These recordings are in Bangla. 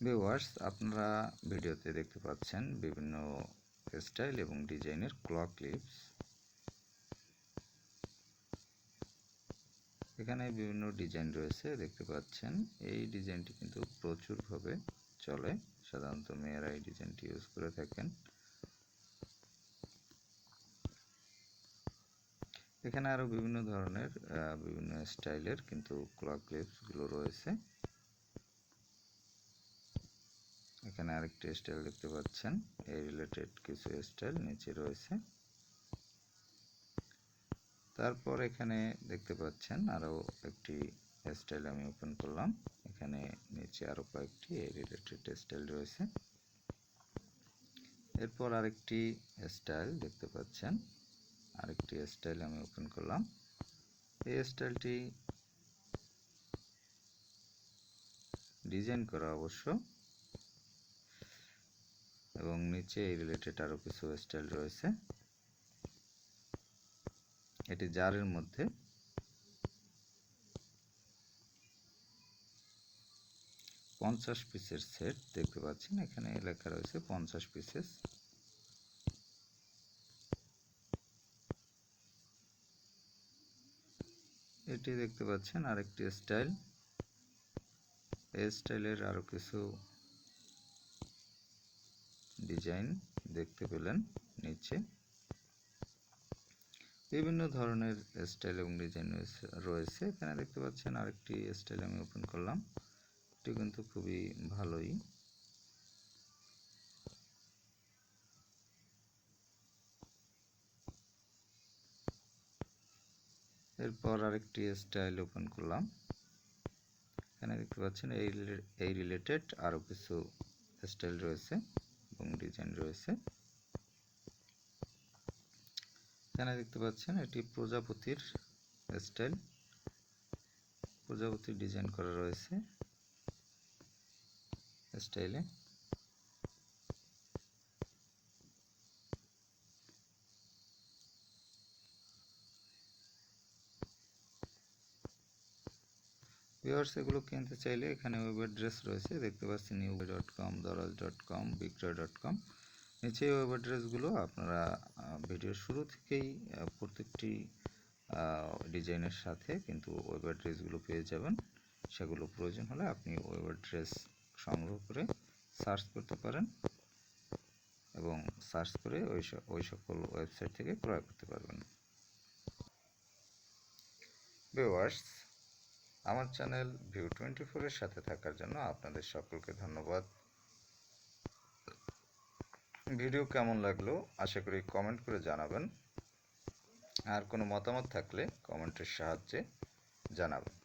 ভিউয়ার্স, আপনারা ভিডিওতে দেখতে পাচ্ছেন বিভিন্ন স্টাইল এবং ডিজাইনের ক্লক ক্লিপস। এখানে বিভিন্ন ডিজাইন রয়েছে দেখতে পাচ্ছেন। এই ডিজাইনটি কিন্তু প্রচুরভাবে চলে, সাধারণত মেয়েরা এই ডিজাইনটি ইউজ করে থাকেন। এখানে আরও বিভিন্ন ধরনের বিভিন্ন স্টাইলের কিন্তু ক্লক ক্লিপসগুলো রয়েছে। এখানে আরেকটি স্টাইল দেখতে পাচ্ছেন, এই রিলেটেড কিছু স্টাইল নিচে রয়েছে। তারপর এখানে দেখতে পাচ্ছেন আরও একটি স্টাইল আমি ওপেন করলাম। এখানে নিচে আরও কয়েকটি এই রিলেটেড স্টাইল রয়েছে। এরপর আরেকটি স্টাইল দেখতে পাচ্ছেন, আরেকটি স্টাইল আমি ওপেন করলাম। এই স্টাইলটি ডিজাইন করা অবশ্য, এবং নিচে এই রিলেটেড আরও কিছু স্টাইল রয়েছে। এটি জারের মধ্যে। পঞ্চাশ পিসের সেট দেখতে পাচ্ছেন, এখানে লেখা রয়েছে 50 পিসেস। এটি দেখতে পাচ্ছেন আরেকটি স্টাইল। এই স্টাইলের আরও কিছু ডিজাইন দেখতে পেলেন নিচে। বিভিন্ন ধরনের স্টাইল এবং ডিজাইন রয়েছে। এখানে দেখতে পাচ্ছেন আরেকটি স্টাইল আমি ওপেন করলাম। এটি কিন্তু খুবই ভালোই। এরপর আরেকটি স্টাইল ওপেন করলাম। এখানে দেখতে পাচ্ছেন এই রিলেটেড আরও কিছু স্টাইল রয়েছে এবং ডিজাইন রয়েছে। এখানে দেখতে পাচ্ছেন এটি প্রজাপতির স্টাইল, প্রজাপতির ডিজাইন করা রয়েছে স্টাইলে। ভিউয়ার্স, এগুলো কিনতে চাইলে এখানে ওয়েব অ্যাড্রেস রয়েছে দেখতে পাচ্ছেন, newbuy.com, daraz.com, bikrয়.com। নিচে ওয়েব অ্যাড্রেসগুলো আপনারা ভিডিওর শুরু থেকেই প্রত্যেকটি ডিজাইনের সাথে কিন্তু ওয়েব অ্যাড্রেসগুলো পেয়ে যাবেন। সেগুলো প্রয়োজন হলে আপনি ওয়েব অ্যাড্রেস সংগ্রহ করে সার্চ করতে পারেন এবং সার্চ করে ওই সকল ওয়েবসাইট থেকে ক্রয় করতে পারবেন। ভিউয়ার্স, আমার চ্যানেল ভিউ24 এর সাথে থাকার জন্য আপনাদের সকলকে ধন্যবাদ। ভিডিও কেমন লাগলো আশা করি কমেন্ট করে জানাবেন। আর কোনো মতামত থাকলে কমেন্টের সাহায্যে জানাবেন।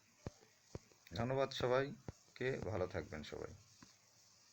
ধন্যবাদ সবাইকে, ভালো থাকবেন সবাই।